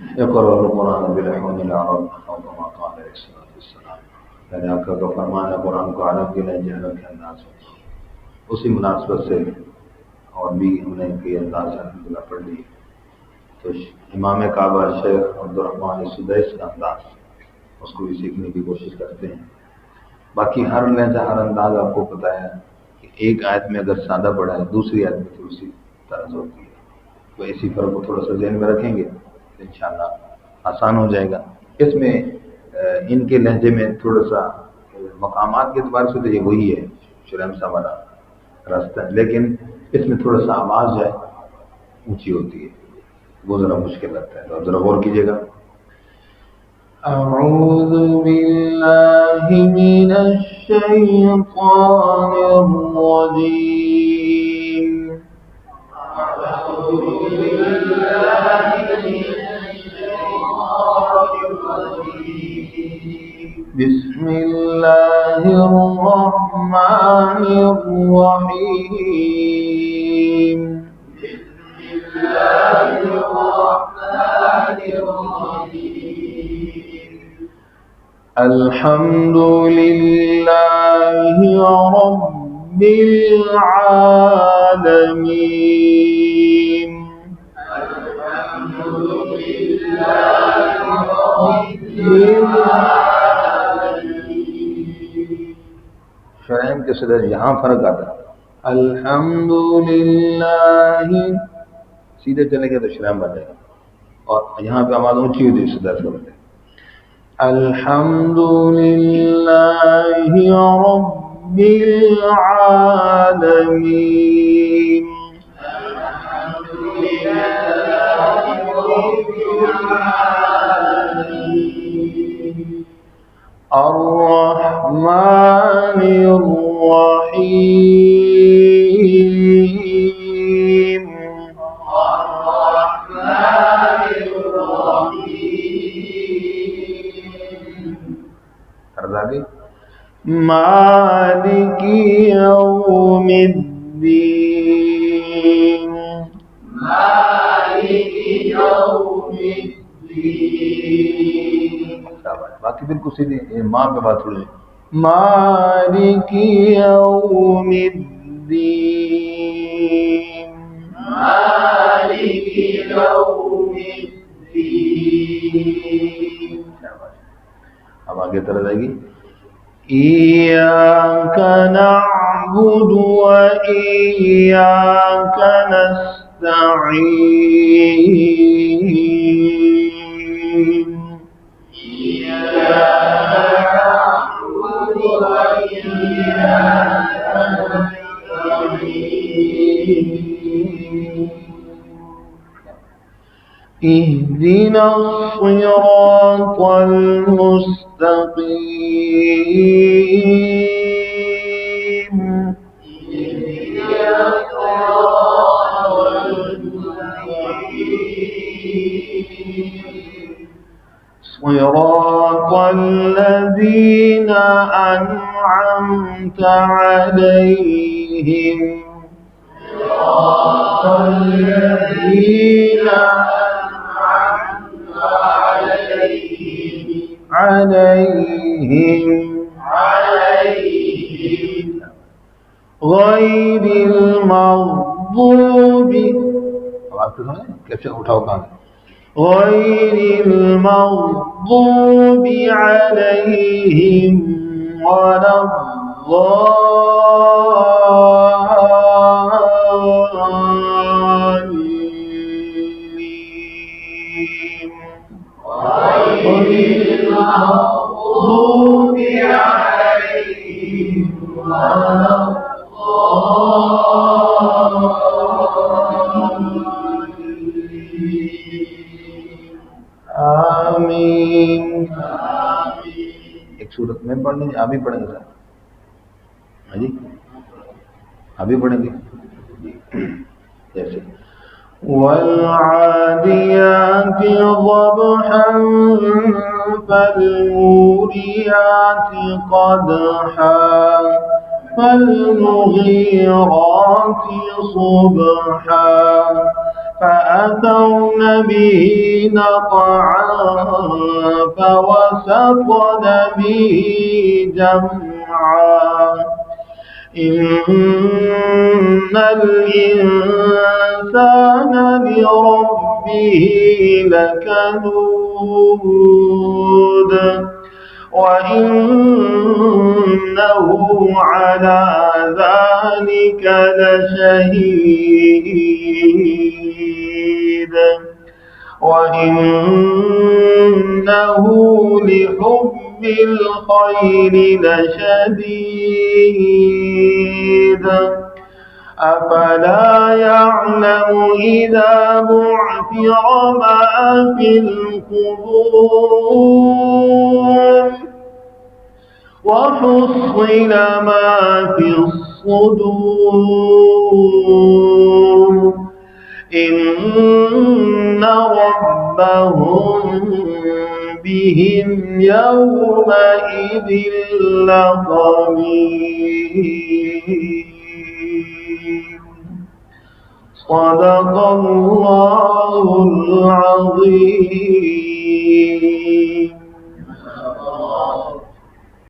इक़रा कुरान बिलहूनिल अरब और कमा क़ाल अलैहिस्सलातु वस्सलाम। यानी आका का फरमान है कुरान को अरब के लहजे अरब के अंदाज में। उसी मुनासबत से और भी हमने कई अंदाज अल्हम्दुलिल्लाह पढ़ लिए। तो इमाम काबा शेख अब्दुर्रहमान सुदैस का अंदाज, उसको भी सीखने की कोशिश करते हैं। बाकी हर लहजा हर अंदाज आपको पता है कि एक आयत में अगर सादा पड़ा है दूसरी आयत में थोड़ी सी तर्ज होती है, तो इसी फर्क को थोड़ा सा ज़हन में रखेंगे तो इंशाअल्लाह आसान हो जाएगा। इसमें इनके लहजे में थोड़ा सा मकामात के अतबार से तो ये वही है शुरैम सा वाला रास्ता है, लेकिन इसमें थोड़ा सा आवाज़ है ऊंची होती है, वो ज़रा मुश्किल लगता है, तो ज़रा गौर कीजिएगा। أعوذ بالله من الشيطان الرجيم بسم الله الرحمن الرحيم الحمد لله رب العالمين शरैन के सदर यहाँ फर्क आता है, अल्हम्दुलिल्लाह सीधे चलेंगे तो शरैन बन जाएगा, और यहाँ पे आवाज़ ऊंची हुई थी सदर से बने। अल्हम्दुलिल्लाहि रब्बिल आलमीन अर्रहमानिर रहीम अर्ज़ाक़ी मालिकी यौमिद्दीन बाकी बिल्कुल सीधी माँ पे बात थोड़ी मालिकी यौमिद्दीन अब आगे तरह जाएगी। इय्याक नअबुदु व इय्याक नस्तईन اهدنا الصراط المستقيم صراط الذين أنعمت عليهم غير المغضوب आवाज़ तो सुने कैसे उठाओ कहाँ غير المغضوب عليهم ولا الضالين غير المغضوب عليهم ولا आमीन। एक सूरत में पढ़नी आप भी पढ़ेंगे सर? हाँ जी आप भी पढ़ेंगे जैसे والعاديات ضبحا فالموريات قدحا فالمغيرات صبحا فأثرن فأثرن به نقعا فوسطن به جمعا إن الإنسان لربه لكنود وإنه على ذلك لشهيد وإنه لحب الخير لشديد أفلا يعلم إذا بعثر ما في القبور وحصل ما في الصدور إن ربهم بهم يومئذ لخبير. صدق الله العظيم.